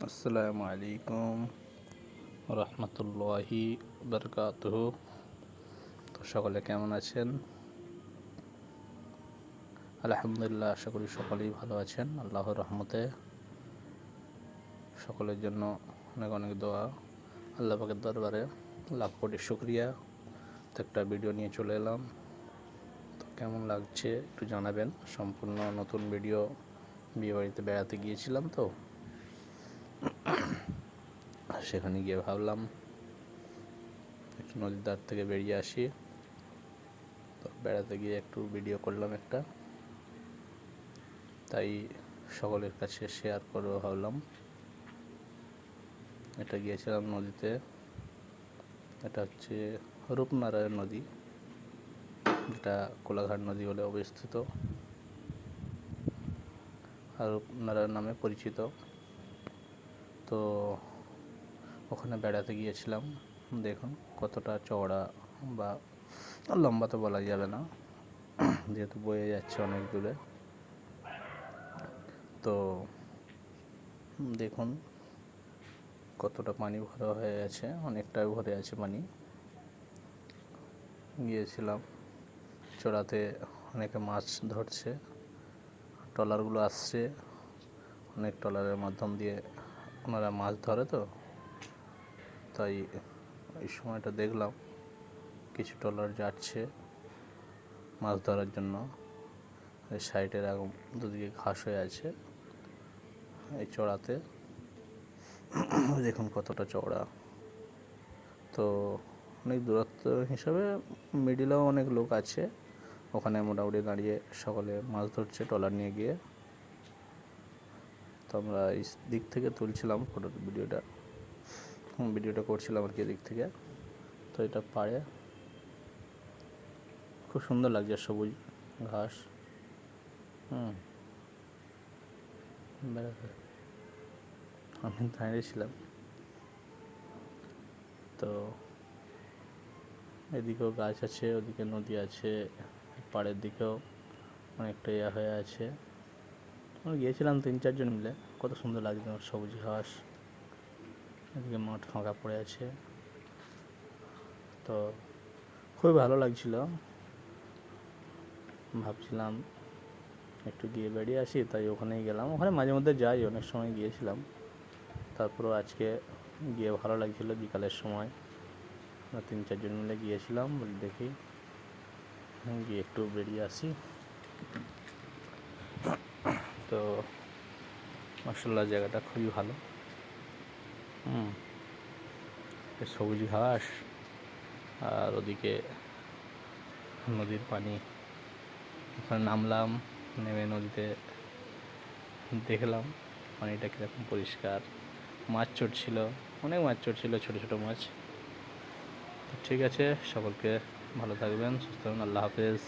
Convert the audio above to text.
আসসালামু আলাইকুম রহমতুল্লাহি বারকাতুহু। তো সকলে কেমন আছেন? আলহামদুলিল্লাহ, আশা করি সকলেই ভালো আছেন। আল্লাহর রহমতে সকলের জন্য অনেক অনেক দোয়া। আল্লাহ পাকের দরবারে লাখ কোটি শুকরিয়া। তো একটা ভিডিও নিয়ে চলে এলাম। তো কেমন লাগছে একটু জানাবেন। সম্পূর্ণ নতুন ভিডিও। বিয়েবাড়িতে বেড়াতে গিয়েছিলাম, তো সেখানে গিয়ে ভাবলাম একটু নদীর ধার থেকে বেরিয়ে আসি। তো বেড়াতে গিয়ে একটু ভিডিও করলাম একটা, তাই সকলের কাছে শেয়ার করবো ভাবলাম। এটা গিয়েছিলাম নদীতে, এটা হচ্ছে রূপনারায়ণ নদী, যেটা কোলাঘাট নদী বলে অবস্থিত আর রূপনারায়ণ নামে পরিচিত। তো ওখানে বেড়াতে গিয়েছিলাম। দেখুন কতটা চওড়া বা লম্বা তো বলা যাবে না, যেহেতু বয়ে যাচ্ছে অনেক দূরে। তো দেখুন কতটা পানি ভরা হয়ে আছে, অনেকটাই ভরে আছে পানি। গিয়েছিলাম চড়াতে, অনেকে মাছ ধরছে, ট্রলারগুলো আসছে, অনেক ট্রলারের মাধ্যম দিয়ে ওনারা মাছ ধরে। তো তাই এই সময়টা দেখলাম কিছু ট্রলার যাচ্ছে মাছ ধরার জন্য। এই সাইডের এখন দুদিকে ঘাস হয়ে আছে এই চড়াতে। দেখুন কতটা চওড়া। তো অনেক দূরত্ব হিসাবে মিডিলেও অনেক লোক আছে, ওখানে মোটামুটি দাঁড়িয়ে সকলে মাছ ধরছে ট্রলার নিয়ে গিয়ে। তো আমরা এই দিক থেকে তুলছিলাম ভিডিওটা করছিলাম আর কি এদিক থেকে। তো এটা পাড়ে খুব সুন্দর লাগছে, সবুজ ঘাস। বেড়াতে আমি দাঁড়িয়েছিলাম। তো এদিকেও গাছ আছে, ওদিকে নদী আছে, পাড়ের দিকেও অনেকটা ইয়া হয়ে আছে। আমরা গিয়েছিলাম 3-4 জন মিলে, কত সুন্দর লাগছে সবুজ ঘাস, এদিকে মাঠ ফাঁকা পড়ে আছে। তো খুবই ভালো লাগছিল। ভাবছিলাম একটু গিয়ে বেরিয়ে আসি, তাই ওখানেই গেলাম। ওখানে মাঝে মধ্যে যাই, অনেক সময় গিয়েছিলাম। তারপরেও আজকে গিয়ে ভালো লাগছিল। বিকালের সময় 3-4 জন মিলে গিয়েছিলাম, দেখি গিয়ে একটু বেরিয়ে আসি। তো মাশাআল্লাহ জায়গাটা খুবই ভালো। সবুজ ঘাস আর ওদিকে নদীর পানি। ওখানে নামলাম, নেমে নদীতে দেখলাম পানিটা কীরকম পরিষ্কার। মাছ চড়ছিল, অনেক মাছ চড়ছিল, ছোটো ছোটো মাছ। ঠিক আছে, সকলকে ভালো থাকবেন, সুস্থ থাকবেন। আল্লাহ হাফেজ।